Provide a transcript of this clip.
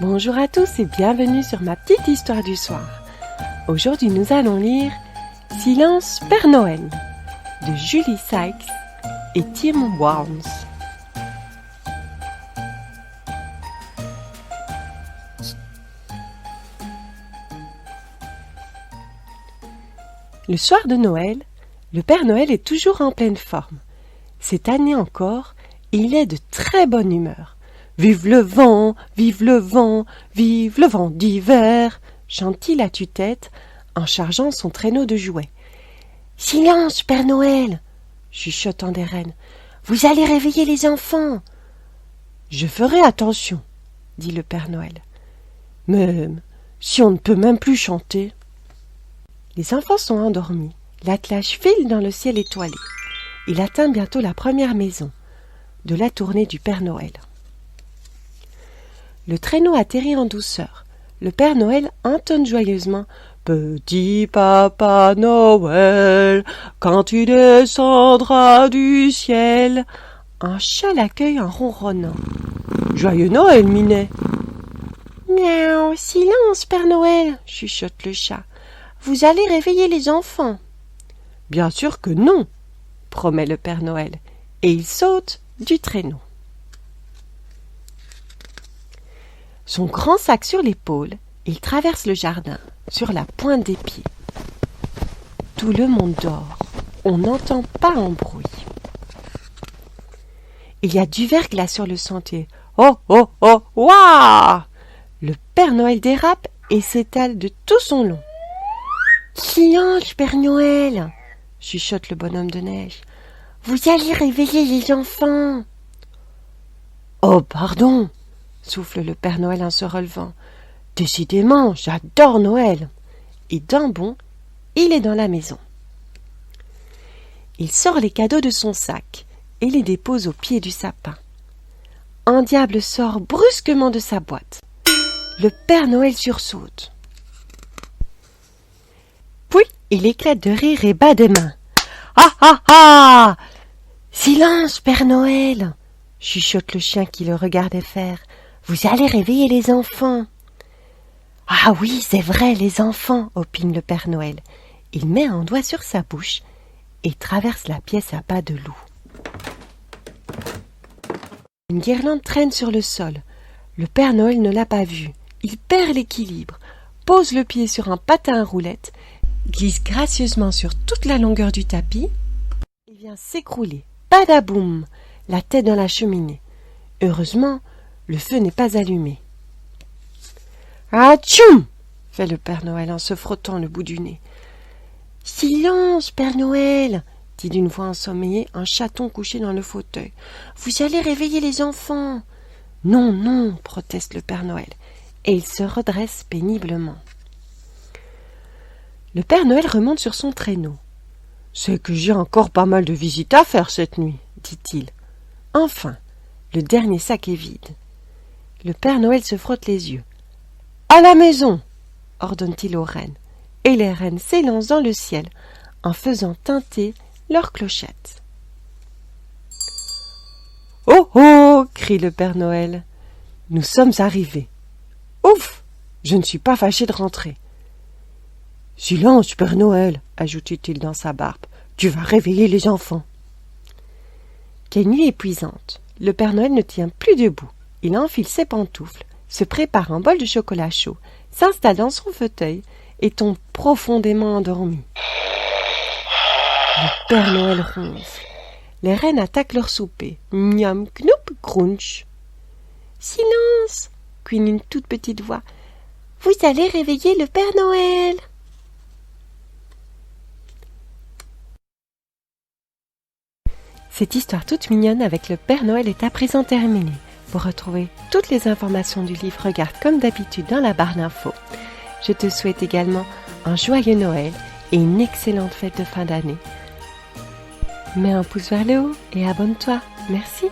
Bonjour à tous et bienvenue sur ma petite histoire du soir. Aujourd'hui nous allons lire Silence Père Noël de Julie Sykes et Tim Warnes. Le soir de Noël, le Père Noël est toujours en pleine forme. Cette année encore, il est de très bonne humeur. Vive le vent, vive le vent, vive le vent d'hiver, chante-t-il à tue-tête en chargeant son traîneau de jouets. Silence, Père Noël, chuchotant des rennes. Vous allez réveiller les enfants. Je ferai attention, dit le Père Noël. Mais si on ne peut même plus chanter. Les enfants sont endormis. L'attelage file dans le ciel étoilé. Il atteint bientôt la première maison de la tournée du Père Noël. Le traîneau atterrit en douceur. Le Père Noël entonne joyeusement « Petit Papa Noël, quand tu descendras du ciel !» Un chat l'accueille en ronronnant. « Joyeux Noël, Minet !»« Miaou, silence, Père Noël !» chuchote le chat. « Vous allez réveiller les enfants !»« Bien sûr que non !» promet le Père Noël, et il saute du traîneau. Son grand sac sur l'épaule, il traverse le jardin, sur la pointe des pieds. Tout le monde dort, on n'entend pas un bruit. Il y a du verglas sur le sentier. Oh, oh, oh, ouah! Le Père Noël dérape et s'étale de tout son long. Silence, Père Noël, chuchote le bonhomme de neige. Vous allez réveiller les enfants. Oh, pardon, souffle le Père Noël en se relevant. Décidément, j'adore Noël. Et d'un bond, il est dans la maison. Il sort les cadeaux de son sac et les dépose au pied du sapin. Un diable sort brusquement de sa boîte. Le Père Noël sursaute. Puis il éclate de rire et bat des mains. Ah ah ah! Silence, Père Noël! Chuchote le chien qui le regardait faire. Vous allez réveiller les enfants. Ah oui, c'est vrai, les enfants, opine le Père Noël. Il met un doigt sur sa bouche et traverse la pièce à pas de loup. Une guirlande traîne sur le sol. Le Père Noël ne l'a pas vue. Il perd l'équilibre, pose le pied sur un patin à roulettes, glisse gracieusement sur toute la longueur du tapis et vient s'écrouler, badaboum, la tête dans la cheminée. Heureusement, le feu n'est pas allumé. « Atchoum !» fait le Père Noël en se frottant le bout du nez. « Silence, Père Noël !» dit d'une voix ensommeillée un chaton couché dans le fauteuil. « Vous allez réveiller les enfants !»« Non, non !» proteste le Père Noël, et il se redresse péniblement. Le Père Noël remonte sur son traîneau. « C'est que j'ai encore pas mal de visites à faire cette nuit, » dit-il. Enfin, le dernier sac est vide. Le Père Noël se frotte les yeux. « À la maison !» ordonne-t-il aux rennes, et les rennes s'élancent dans le ciel en faisant tinter leurs clochettes. « Oh oh !» crie le Père Noël. « Nous sommes arrivés. Ouf ! Je ne suis pas fâché de rentrer. »« Silence, Père Noël !» ajoute-t-il dans sa barbe. « Tu vas réveiller les enfants. » Quelle nuit épuisante. Le Père Noël ne tient plus debout. Il enfile ses pantoufles, se prépare un bol de chocolat chaud, s'installe dans son fauteuil et tombe profondément endormi. Le Père Noël ronfle. Les rennes attaquent leur souper. Miam, knoup, crunch. Silence, couine une toute petite voix. Vous allez réveiller le Père Noël. Cette histoire toute mignonne avec le Père Noël est à présent terminée. Vous retrouvez toutes les informations du livre Regarde comme d'habitude dans la barre d'infos. Je te souhaite également un joyeux Noël et une excellente fête de fin d'année. Mets un pouce vers le haut et abonne-toi. Merci.